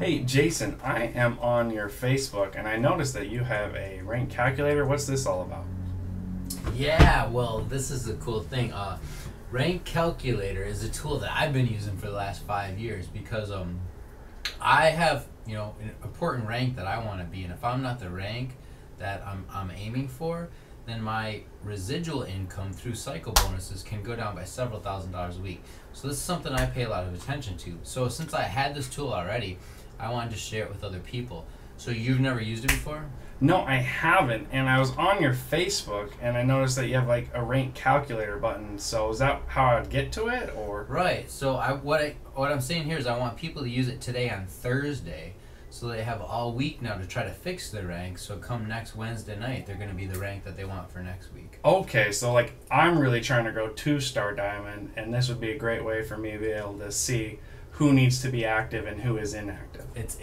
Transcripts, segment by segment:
Hey Jason, I am on your Facebook and I noticed that you have a rank calculator. What's this all about? Yeah, well, this is the cool thing. Rank Calculator is a tool that I've been using for the last 5 years because I have an important rank that I want to be, and if I'm not the rank that I'm aiming for, then my residual income through cycle bonuses can go down by several $1,000s a week. So this is something I pay a lot of attention to. So since I had this tool already, I wanted to share it with other people. So you've never used it before? No, I haven't, and I was on your Facebook and I noticed that you have like a rank calculator button. So is that how I'd get to it, or? Right. So what I'm saying here is I want people to use it today on Thursday, so they have all week now to try to fix their rank. So come next Wednesday night, they're going to be the rank that they want for next week. Okay, so like I'm really trying to go 2-star diamond, and this would be a great way for me to be able to see who needs to be active and who is inactive. It's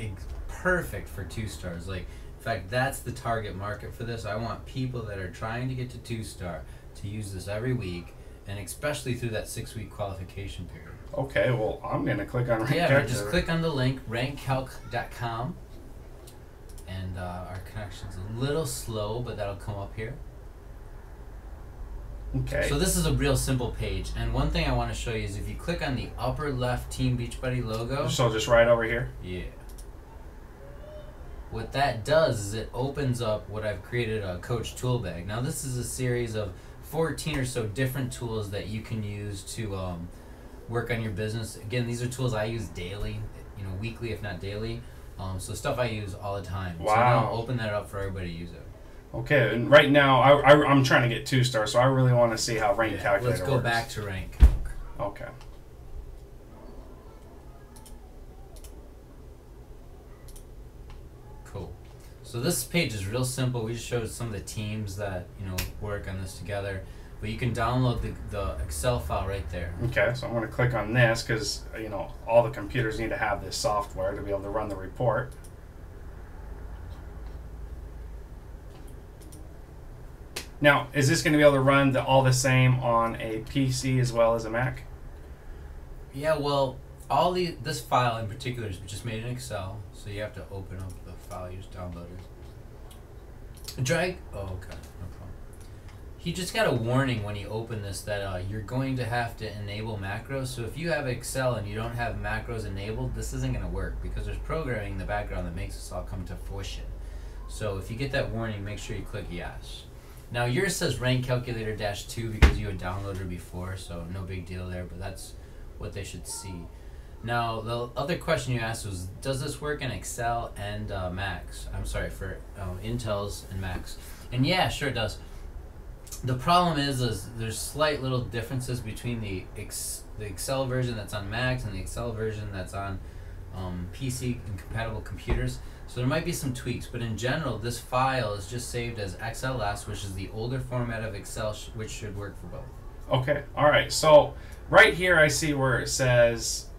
perfect for 2 stars. Like, in fact, that's the target market for this. I want people that are trying to get to 2-star to use this every week, and especially through that 6-week qualification period. Okay, well, I'm going to click on rank calculator. calculator. Just click on the link, rankcalc.com, and our connection's a little slow, but that'll come up here. Okay. So this is a real simple page, and one thing I want to show you is if you click on the upper left Team Beachbody logo. So just right over here? Yeah. What that does is it opens up what I've created, a coach tool bag. Now this is a series of 14 or so different tools that you can use to work on your business. Again, these are tools I use daily, weekly if not daily. So stuff I use all the time. Wow. So now I'll open that up for everybody to use it. Okay, and right now I'm trying to get 2-star, so I really want to see how rank calculator Let's go works. back to rank calc. Okay. Cool. So this page is real simple. We just showed some of the teams that work on this together, but you can download the Excel file right there. Okay, so I'm going to click on this because all the computers need to have this software to be able to run the report. Now, is this going to be able to run all the same on a PC as well as a Mac? Yeah, well, this file in particular is just made in Excel, so you have to open up the file you just downloaded. Drag. Oh, okay, no problem. He just got a warning when you open this that you're going to have to enable macros. So if you have Excel and you don't have macros enabled, this isn't going to work because there's programming in the background that makes this all come to fruition. So if you get that warning, make sure you click yes. Now yours says Rank Calculator -2 because you had downloaded before, so no big deal there, but that's what they should see. Now the other question you asked was, does this work in Excel and Macs? I'm sorry, for Intels and Macs. And yeah, sure it does. The problem is there's slight little differences between the Excel version that's on Macs and the Excel version that's on PC and compatible computers. So there might be some tweaks, but in general, this file is just saved as XLS, which is the older format of Excel, which should work for both. Okay, all right. So right here I see where it says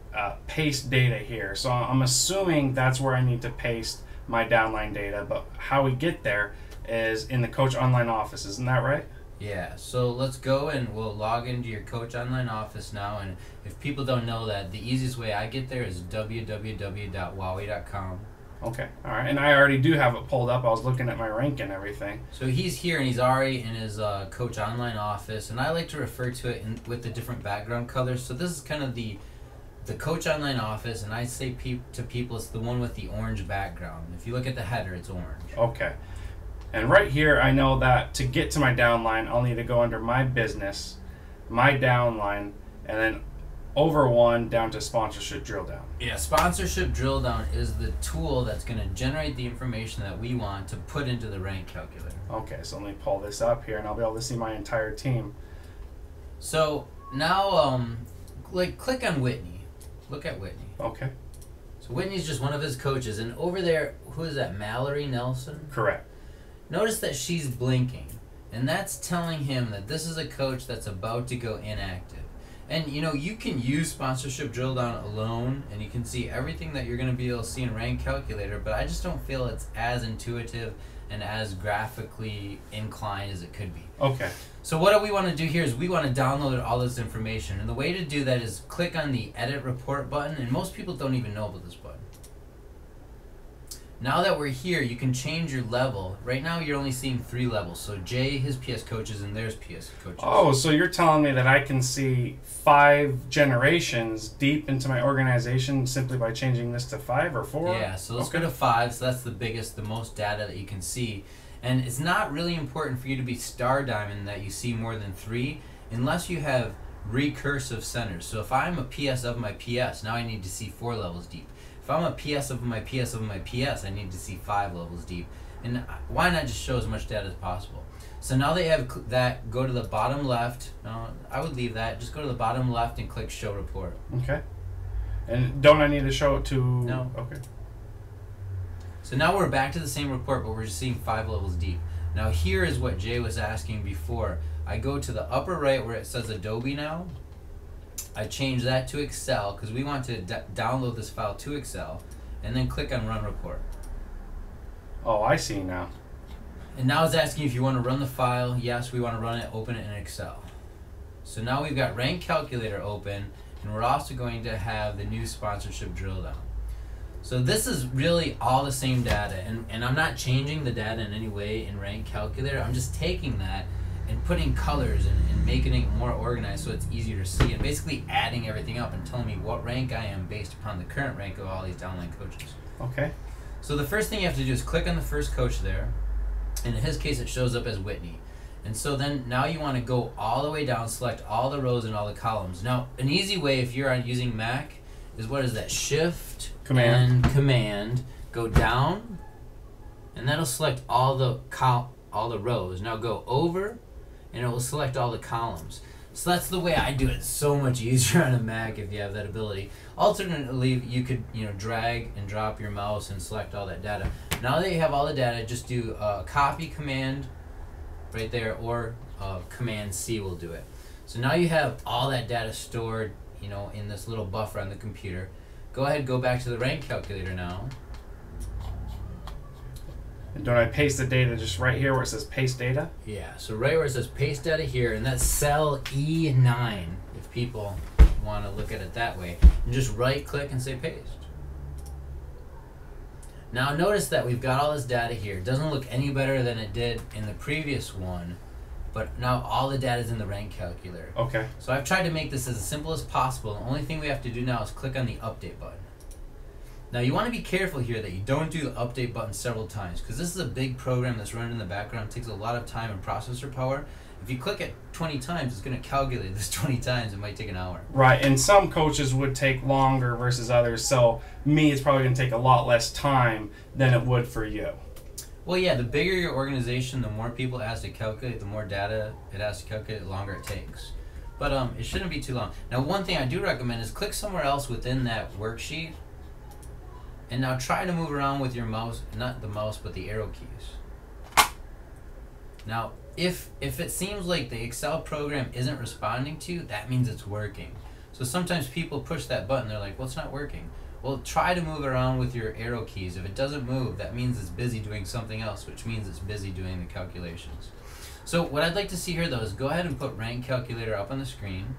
paste data here. So I'm assuming that's where I need to paste my downline data, but how we get there is in the Coach Online Office, isn't that right? Yeah, so let's go and we'll log into your Coach Online Office now, and if people don't know that, the easiest way I get there is www.wowie.com. Okay, all right, and I already do have it pulled up. I was looking at my rank and everything. So he's here and he's already in his Coach Online Office, and I like to refer to it with the different background colors. So this is kind of the Coach Online Office, and I say to people it's the one with the orange background. If you look at the header, it's orange. Okay, and right here I know that to get to my downline, I'll need to go under my business, my downline, and then over one down to sponsorship drill down. Yeah, sponsorship drill down is the tool that's going to generate the information that we want to put into the rank calculator. Okay, so let me pull this up here and I'll be able to see my entire team. So now click on Whitney. Look at Whitney. Okay. So Whitney's just one of his coaches, and over there, who is that, Mallory Nelson? Correct. Notice that she's blinking, and that's telling him that this is a coach that's about to go inactive. And you can use sponsorship drill down alone, and you can see everything that you're going to be able to see in Rank Calculator, but I just don't feel it's as intuitive and as graphically inclined as it could be. Okay. So what we want to do here is we want to download all this information, and the way to do that is click on the Edit Report button, and most people don't even know about this button. Now that we're here, you can change your level. Right now, you're only seeing 3 levels. So Jay, his PS coaches, and there's PS coaches. Oh, so you're telling me that I can see 5 generations deep into my organization simply by changing this to 5 or 4? Yeah, so let's go to 5. So that's the biggest, the most data that you can see. And it's not really important for you to be star diamond that you see more than 3 unless you have recursive centers. So if I'm a PS of my PS, now I need to see 4 levels deep. If I'm a PS of my PS of my PS, I need to see 5 levels deep. And why not just show as much data as possible? So now they have that, go to the bottom left. No, I would leave that. Just go to the bottom left and click Show Report. Okay. And don't I need to show it to... No. Okay. So now we're back to the same report, but we're just seeing 5 levels deep. Now here is what Jay was asking before. I go to the upper right where it says Adobe now. I change that to Excel because we want to download this file to Excel, and then click on Run Report. Oh, I see now. And now it's asking if you want to run the file. Yes, we want to run it, open it in Excel. So now we've got Rank Calculator open, and we're also going to have the new sponsorship drill down. So this is really all the same data, and I'm not changing the data in any way in Rank Calculator. I'm just taking that and putting colors and making it more organized so it's easier to see, and basically adding everything up and telling me what rank I am based upon the current rank of all these downline coaches. Okay. So the first thing you have to do is click on the first coach there, and in his case it shows up as Whitney. And so then now you want to go all the way down, select all the rows and all the columns. Now an easy way if you're using Mac is, what is that, Shift Command. and Command, go down, and that'll select all the rows. Now go over, and it will select all the columns. So that's the way I do it. It's so much easier on a Mac if you have that ability. Alternatively, you could drag and drop your mouse and select all that data. Now that you have all the data, just do copy command right there, or Command C will do it. So now you have all that data stored in this little buffer on the computer. Go ahead, go back to the rank calculator now. And don't I paste the data just right here where it says paste data? Yeah, so right where it says paste data here, and that's cell E9, if people want to look at it that way. And just right click and say paste. Now notice that we've got all this data here. It doesn't look any better than it did in the previous one, but now all the data is in the rank calculator. Okay. So I've tried to make this as simple as possible. The only thing we have to do now is click on the update button. Now you want to be careful here that you don't do the update button several times, because this is a big program that's running in the background. It takes a lot of time and processor power. If you click it 20 times, it's going to calculate this 20 times. It might take an hour. Right, and some coaches would take longer versus others, so me, it's probably going to take a lot less time than it would for you. Well, yeah, the bigger your organization, the more people it has to calculate, the more data it has to calculate, the longer it takes. But it shouldn't be too long. Now, one thing I do recommend is click somewhere else within that worksheet, and now try to move around with your mouse, not the mouse, but the arrow keys. Now, if it seems like the Excel program isn't responding to you, that means it's working. So sometimes people push that button, they're like, well, it's not working. Well, try to move around with your arrow keys. If it doesn't move, that means it's busy doing something else, which means it's busy doing the calculations. So what I'd like to see here, though, is go ahead and put Rank Calculator up on the screen,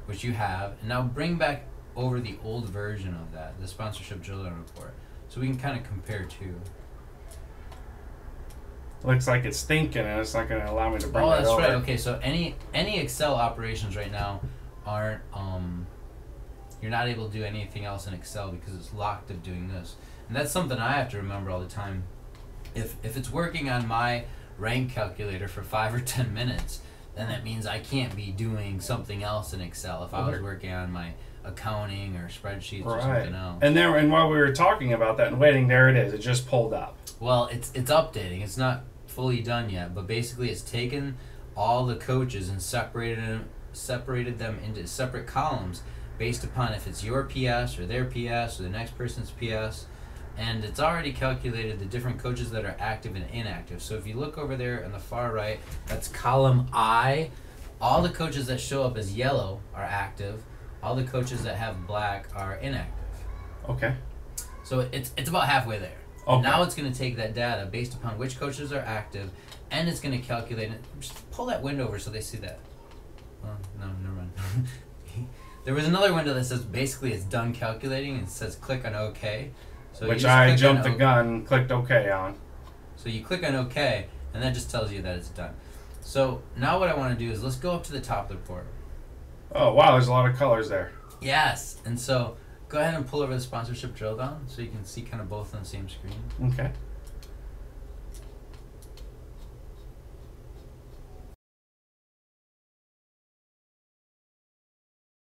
which you have, and now bring back over the old version of that, the sponsorship drill report, so we can kind of compare two. Looks like it's thinking, and it's not going to allow me to bring that over. Oh, that's right. Okay, so any Excel operations right now aren't, you're not able to do anything else in Excel because it's locked of doing this. And that's something I have to remember all the time. If it's working on my rank calculator for 5 or 10 minutes, then that means I can't be doing something else in Excel if I was working on my accounting or spreadsheets or something else. And while we were talking about that and waiting, there it is. It just pulled up. Well, it's updating. It's not fully done yet, but basically it's taken all the coaches and separated them into separate columns based upon if it's your PS or their PS or the next person's PS, and it's already calculated the different coaches that are active and inactive. So if you look over there on the far right, that's column I. All the coaches that show up as yellow are active. All the coaches that have black are inactive. Okay. So it's about halfway there. Okay. Now it's going to take that data based upon which coaches are active, and it's going to calculate it. Just pull that window over so they see that. Oh, no, never mind. There was another window that says basically it's done calculating, and it says click on OK. So which you just I click jumped on the gun, clicked OK on. So you click on OK, and that just tells you that it's done. So now what I want to do is let's go up to the top of the report. Oh wow, there's a lot of colors there. Yes, and so go ahead and pull over the sponsorship drill down so you can see kind of both on the same screen. Okay.